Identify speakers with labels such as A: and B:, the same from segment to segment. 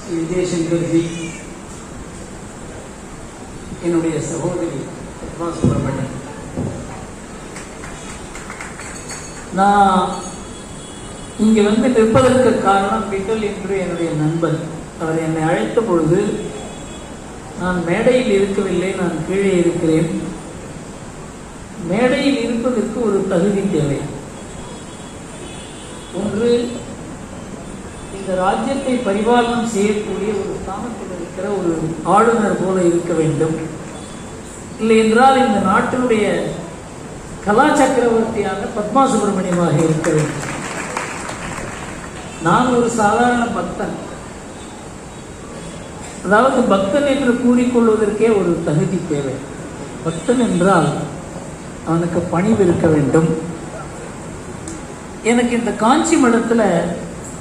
A: விஜயசங்கர்ஜி, என்னுடைய சகோதரி பத்மா சுப்பிரமணியன். நான் இங்கே வந்து நிற்பதற்கு காரணம் விட்டல் என்று என்னுடைய நண்பர். அவர் என்னை அழைத்த பொழுது நான் மேடையில் இருக்கவில்லை, நான் கீழே இருக்கிறேன். மேடையில் இருப்பதற்கு ஒரு தகுதி தேவை. ஒன்று, இந்த ராஜ்யத்தை பரிபாலனம் செய்யக்கூடிய ஒரு ஸ்தானத்தில் இருக்கிற ஒரு ஆளுநர் போல இருக்க வேண்டும். இல்லை என்றால் இந்த நாட்டினுடைய கலா சக்கரவர்த்தியான பத்மா சுப்பிரமணியமாக இருக்க வேண்டும். நான் ஒரு சாதாரண பக்தன். அதாவது பக்தன் என்று கூறிக்கொள்வதற்கே ஒரு தகுதி தேவை. பக்தன் என்றால் அவனுக்கு பணிவு இருக்க வேண்டும். எனக்கு இந்த காஞ்சி மடத்தில்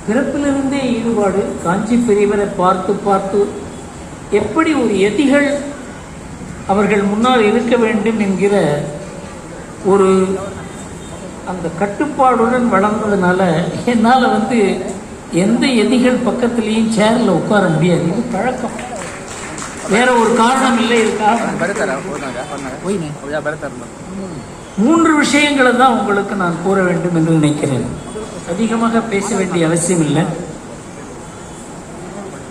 A: பிறப்பிலிருந்தே ஈடுபாடு. காஞ்சி பெரியவரை பார்த்து பார்த்து எப்படி ஒரு யதிகள் அவர்கள் முன்னால் இருக்க வேண்டும் என்கிற ஒரு அந்த கட்டுப்பாடுடன் வளர்ந்ததுனால என்னால் வந்து எந்த யதிகள் பக்கத்துலேயும் சேரில் உட்கார முடியாது. இது பழக்கம், வேற ஒரு காரணம் இல்லை. மூன்று விஷயங்களை தான் உங்களுக்கு நான் கூற வேண்டும் என்று நினைக்கிறேன். அதிகமாக பேச வேண்டிய அவசியம் இல்லை.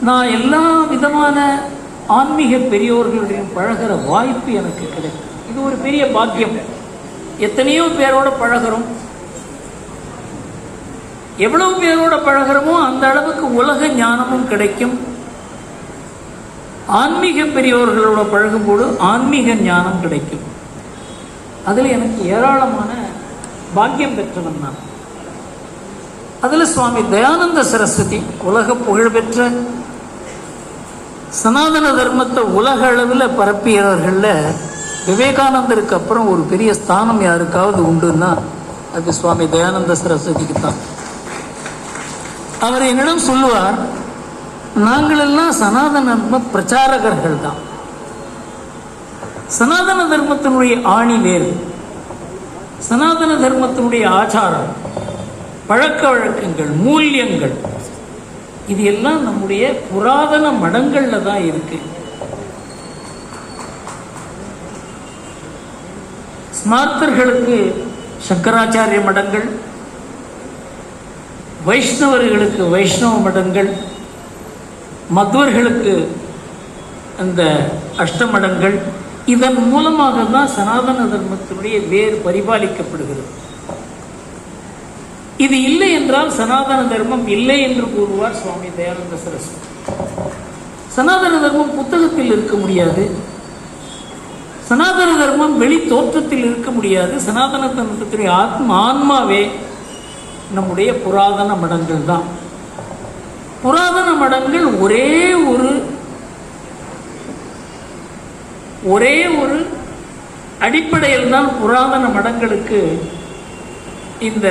A: நான் எல்லா விதமான ஆன்மீக பெரியோர்களுடைய பழகிற வாய்ப்பு எனக்கு கிடைக்கும். இது ஒரு பெரிய பாக்கியம். எத்தனையோ பேரோட பழகிறோம். எவ்வளவு பேரோட பழகிறோமோ அந்த அளவுக்கு உலக ஞானமும் கிடைக்கும். ஆன்மீக பெரியோர்களோட பழகும்போது ஆன்மீக ஞானம் கிடைக்கும். அதில் எனக்கு ஏராளமான பாக்கியம் பெற்றவன் நான். அதில் சுவாமி தயானந்த சரஸ்வதி, உலக புகழ்பெற்ற சனாதன தர்மத்தை உலக அளவில் பரப்பியவர்களில் விவேகானந்தருக்கு அப்புறம் ஒரு பெரிய ஸ்தானம் யாருக்காவது உண்டுன்னா அது சுவாமி தயானந்த சரஸ்வதிக்கு தான். அவர் என்னிடம் சொல்லுவார், நாங்களெல்லாம் சனாதன தர்ம பிரச்சாரகர்கள் தான். சனாதன தர்மத்தினுடைய ஆணி வேறு, சனாதன தர்மத்தினுடைய ஆச்சாரம், பழக்க வழக்கங்கள், மூல்யங்கள், இது எல்லாம் நம்முடைய புராதன மடங்கள்ல தான் இருக்கு. ஸ்மார்த்தர்களுக்கு சங்கராச்சாரிய மடங்கள், வைஷ்ணவர்களுக்கு வைஷ்ணவ மடங்கள், மத்வர்களுக்கு அந்த அஷ்டமடங்கள், இதன் மூலமாக தான் சனாதன தர்மத்தினுடைய வேர் பரிபாலிக்கப்படுகிறது. இது இல்லை என்றால் சனாதன தர்மம் இல்லை என்று கூறுவார் சுவாமி தயானந்த சரஸ்வதி. சனாதன தர்மம் புத்தகத்தில் இருக்க முடியாது. சனாதன தர்மம் வெளி தோற்றத்தில் இருக்க முடியாது. சனாதன தர்மத்தினுடைய ஆன்மாவே நம்முடைய புராதன மடங்கள் தான். புராதன மடங்கள் ஒரே ஒரு அடிப்படையில் தான் புராதன மடங்களுக்கு இந்த